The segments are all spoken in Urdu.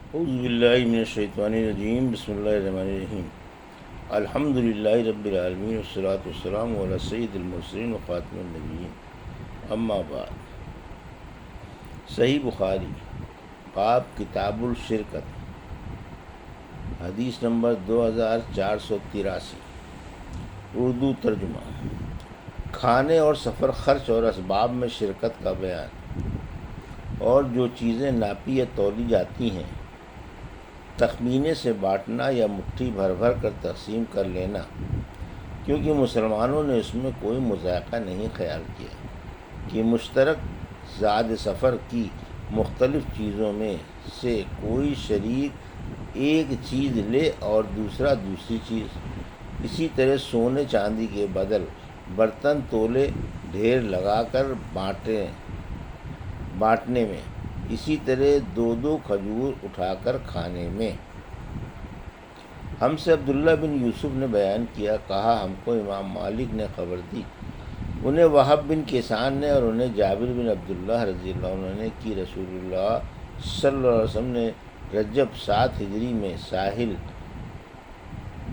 اعوذ باللہ من الشیطان الرجیم، بسم اللہ الرحمن الرحیم۔ الحمد للہ رب العالمین والصلاۃ والسلام علی سید المرسلین وخاتم النبیین، اما بعد۔ صحیح بخاری، باب کتاب الشرکت، حدیث نمبر 2483، اردو ترجمہ۔ کھانے اور سفر خرچ اور اسباب میں شرکت کا بیان، اور جو چیزیں ناپی یا تولی جاتی ہیں تخمینے سے بانٹنا یا مٹھی بھر بھر کر تقسیم کر لینا، کیونکہ مسلمانوں نے اس میں کوئی مذائقہ نہیں خیال کیا کہ مشترک زاد سفر کی مختلف چیزوں میں سے کوئی شریک ایک چیز لے اور دوسرا دوسری چیز۔ اسی طرح سونے چاندی کے بدل برتن تولے ڈھیر لگا کر بانٹنے میں، اسی طرح دو دو کھجور اٹھا کر کھانے میں۔ ہم سے عبداللہ بن یوسف نے بیان کیا، کہا ہم کو امام مالک نے خبر دی، انہیں وہب بن کیسان نے اور انہیں جابر بن عبداللہ رضی اللہ عنہ نے کہ رسول اللہ صلی اللہ علیہ وسلم نے رجب 7 ہجری میں ساحل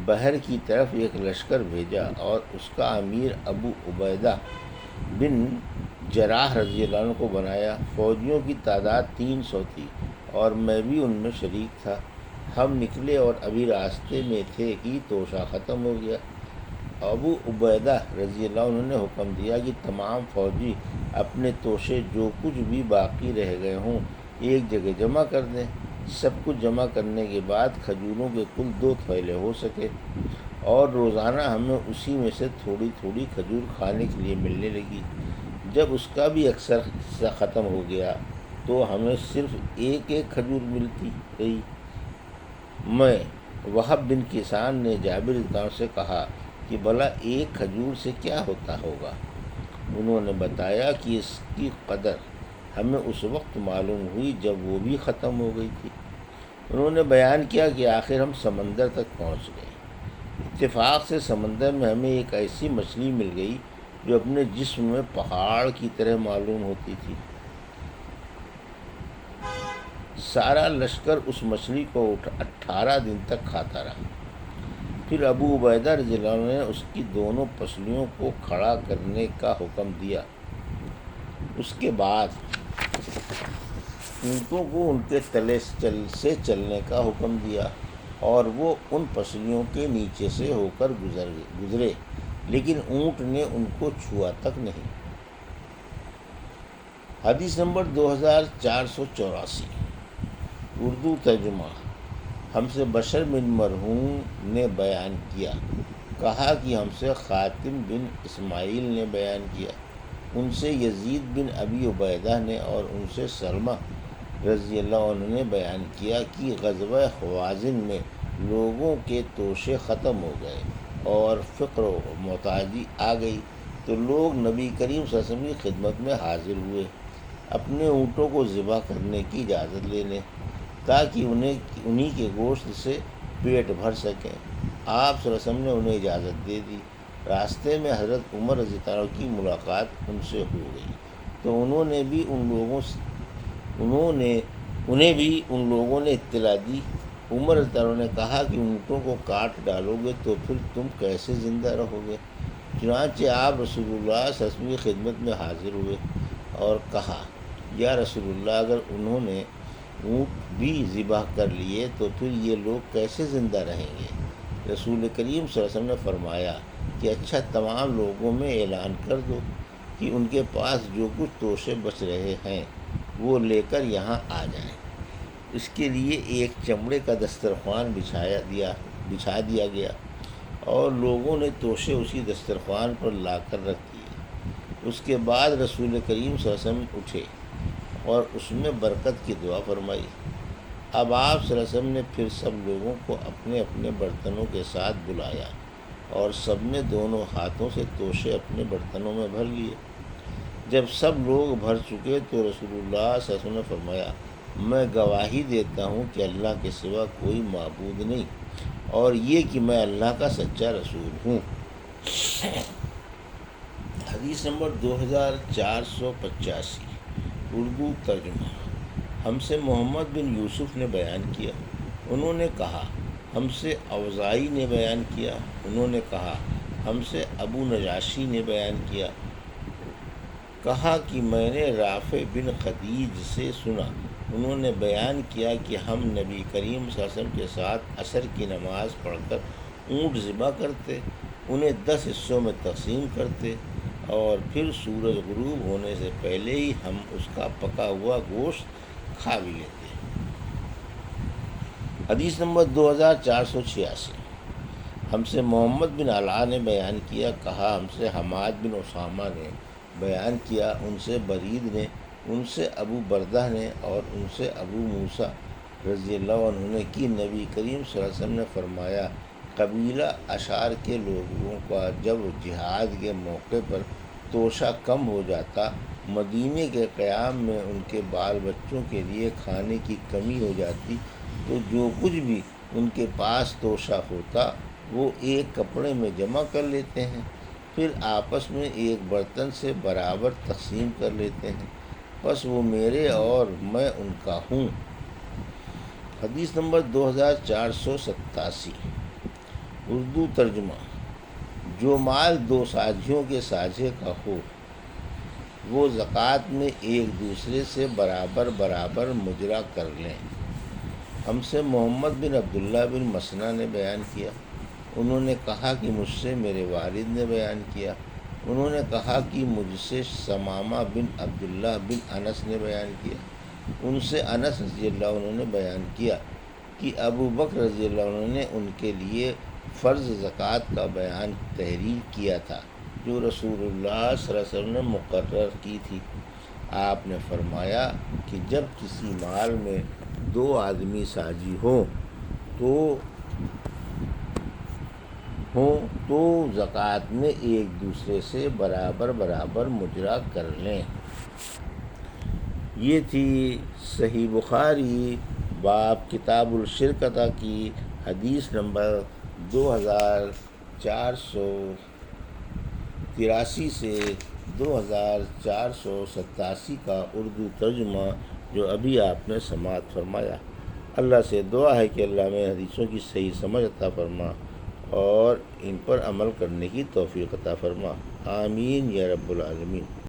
بحر کی طرف ایک لشکر بھیجا اور اس کا امیر ابو عبیدہ بن جراح رضی اللہ عنہ کو بنایا۔ فوجیوں کی تعداد 300 تھی اور میں بھی ان میں شریک تھا۔ ہم نکلے اور ابھی راستے میں تھے کہ توشہ ختم ہو گیا۔ ابو عبیدہ رضی اللہ عنہ نے حکم دیا کہ تمام فوجی اپنے توشے جو کچھ بھی باقی رہ گئے ہوں ایک جگہ جمع کر دیں۔ سب کچھ جمع کرنے کے بعد کھجوروں کے کل 2 تھیلے ہو سکے، اور روزانہ ہمیں اسی میں سے تھوڑی تھوڑی کھجور کھانے کے لیے ملنے لگی۔ جب اس کا بھی اکثر حصہ ختم ہو گیا تو ہمیں صرف ایک ایک کھجور ملتی رہی۔ میں وہب بن کیسان نے جابر رضی اللہ عنہ سے کہا کہ بھلا ایک کھجور سے کیا ہوتا ہوگا؟ انہوں نے بتایا کہ اس کی قدر ہمیں اس وقت معلوم ہوئی جب وہ بھی ختم ہو گئی تھی۔ انہوں نے بیان کیا کہ آخر ہم سمندر تک پہنچ گئے۔ اتفاق سے سمندر میں ہمیں ایک ایسی مچھلی مل گئی جو اپنے جسم میں پہاڑ کی طرح معلوم ہوتی تھی۔ سارا لشکر اس مچھلی کو 18 دن تک کھاتا رہا۔ پھر ابو عبیدہ رضی اللہ عنہ نے اس کی دونوں پسلیوں کو کھڑا کرنے کا حکم دیا۔ اس کے بعد اونٹوں کو ان کے تلے سے چلنے کا حکم دیا، اور وہ ان پسلیوں کے نیچے سے ہو کر گزرے، لیکن اونٹ نے ان کو چھوا تک نہیں۔ حدیث نمبر 2484، اردو ترجمہ۔ ہم سے بشر بن مرحوم نے بیان کیا، کہا کہ ہم سے خاتم بن اسماعیل نے بیان کیا، ان سے یزید بن ابی عبیدہ نے اور ان سے سلمہ رضی اللہ عنہ نے بیان کیا کہ غزوہ خوازن میں لوگوں کے توشے ختم ہو گئے اور فقر و محتاجی آ گئی تو لوگ نبی کریم صلی اللہ علیہ وسلم کی خدمت میں حاضر ہوئے اپنے اونٹوں کو ذبح کرنے کی اجازت لینے، تاکہ انہی کے گوشت سے پیٹ بھر سکیں۔ آپ صلی اللہ علیہ وسلم نے انہیں اجازت دے دی۔ راستے میں حضرت عمر رضی اللہ عنہ کی ملاقات ان سے ہو گئی تو انہیں بھی ان لوگوں نے اطلاع دی۔ عمر رضی اللہ عنہ نے کہا کہ اونٹوں کو کاٹ ڈالو گے تو پھر تم کیسے زندہ رہو گے؟ چنانچہ آپ رسول اللہ صلی اللہ علیہ وسلم کی خدمت میں حاضر ہوئے اور کہا، یا رسول اللہ، اگر انہوں نے اونٹ بھی ذبح کر لیے تو پھر یہ لوگ کیسے زندہ رہیں گے؟ رسول کریم صلی اللہ علیہ وسلم نے فرمایا کہ اچھا، تمام لوگوں میں اعلان کر دو کہ ان کے پاس جو کچھ توشے بچ رہے ہیں وہ لے کر یہاں آ جائیں۔ اس کے لیے ایک چمڑے کا دسترخوان بچھا دیا گیا اور لوگوں نے توشے اسی دسترخوان پر لا کر رکھ دیے۔ اس کے بعد رسول کریم صلی اللہ علیہ وسلم اٹھے اور اس میں برکت کی دعا فرمائی۔ اب آپ صلی اللہ علیہ وسلم نے پھر سب لوگوں کو اپنے اپنے برتنوں کے ساتھ بلایا اور سب نے دونوں ہاتھوں سے توشے اپنے برتنوں میں بھر لیے۔ جب سب لوگ بھر چکے تو رسول اللہ صلی اللہ علیہ وسلم نے فرمایا، میں گواہی دیتا ہوں کہ اللہ کے سوا کوئی معبود نہیں، اور یہ کہ میں اللہ کا سچا رسول ہوں۔ حدیث نمبر 2485، اردو ترجمہ۔ ہم سے محمد بن یوسف نے بیان کیا، انہوں نے کہا ہم سے اوزائی نے بیان کیا، انہوں نے کہا ہم سے ابو نجاشی نے بیان کیا، کہا کہ میں نے رافع بن خدیج سے سنا، انہوں نے بیان کیا کہ ہم نبی کریم صلی اللہ علیہ وسلم کے ساتھ عصر کی نماز پڑھ کر اونٹ ذبح کرتے، انہیں 10 حصوں میں تقسیم کرتے اور پھر سورج غروب ہونے سے پہلے ہی ہم اس کا پکا ہوا گوشت کھا بھی لیتے۔ حدیث نمبر 2486۔ ہم سے محمد بن علاء نے بیان کیا، کہا ہم سے حماد بن اسامہ نے بیان کیا، ان سے برید نے، ان سے ابو بردہ نے اور ان سے ابو موسیٰ رضی اللہ عنہ نے کہ نبی کریم صلی اللہ علیہ وسلم نے فرمایا، قبیلہ اشعار کے لوگوں کا جب جہاد کے موقع پر توشہ کم ہو جاتا، مدینے کے قیام میں ان کے بال بچوں کے لیے کھانے کی کمی ہو جاتی، تو جو کچھ بھی ان کے پاس توشہ ہوتا وہ ایک کپڑے میں جمع کر لیتے ہیں، پھر آپس میں ایک برتن سے برابر تقسیم کر لیتے ہیں، بس وہ میرے اور میں ان کا ہوں۔ حدیث نمبر 2487۔ اردو ترجمہ۔ جو مال دو ساتھیوں کے سانجھے کا ہو وہ زکوٰۃ میں ایک دوسرے سے برابر برابر مجرا کر لیں۔ ہم سے محمد بن عبداللہ بن مسنہ نے بیان کیا، انہوں نے کہا کہ مجھ سے میرے والد نے بیان کیا، انہوں نے کہا کہ مجھ سے ثمامہ بن عبداللہ بن انس نے بیان کیا، ان سے انس رضی اللہ عنہ نے بیان کیا کہ ابو بکر رضی اللہ عنہ نے ان کے لیے فرض زکوٰۃ کا بیان تحریر کیا تھا جو رسول اللہ صلی اللہ علیہ وسلم نے مقرر کی تھی۔ آپ نے فرمایا کہ جب کسی مال میں 2 آدمی ساجی ہوں تو زکوٰۃ میں ایک دوسرے سے برابر برابر مجرا کر لیں۔ یہ تھی صحیح بخاری باب کتاب الشرکتہ کی حدیث نمبر 2483 سے 2487 کا اردو ترجمہ جو ابھی آپ نے سماعت فرمایا۔ اللہ سے دعا ہے کہ اللہ میں حدیثوں کی صحیح سمجھ عطا فرما اور ان پر عمل کرنے کی توفیق عطا فرما، آمین یا رب العالمین۔